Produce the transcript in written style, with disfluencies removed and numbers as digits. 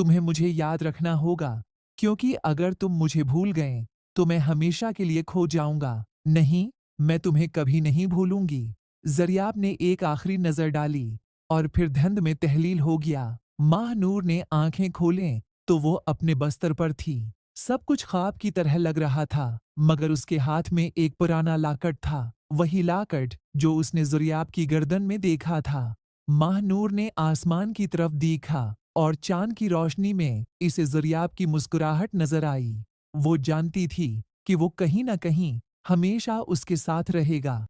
तुम्हें मुझे याद रखना होगा, क्योंकि अगर तुम मुझे भूल गए, तो मैं हमेशा के लिए खो जाऊंगा। नहीं, मैं तुम्हें कभी नहीं भूलूंगी। ज़रियाब ने एक आखिरी नज़र डाली और फिर धुंध में तहलील हो गया। माहनूर ने आंखें खोलें तो वो अपने बस्तर पर थी। सब कुछ ख्वाब की तरह लग रहा था, मगर उसके हाथ में एक पुराना लाकड़ था, वही लाकड़ जो उसने ज़ुरियाब की गर्दन में देखा था। माहनूर ने आसमान की तरफ देखा और चांद की रोशनी में इसे ज़ुरियाब की मुस्कुराहट नजर आई। वो जानती थी कि वो कहीं न कहीं हमेशा उसके साथ रहेगा।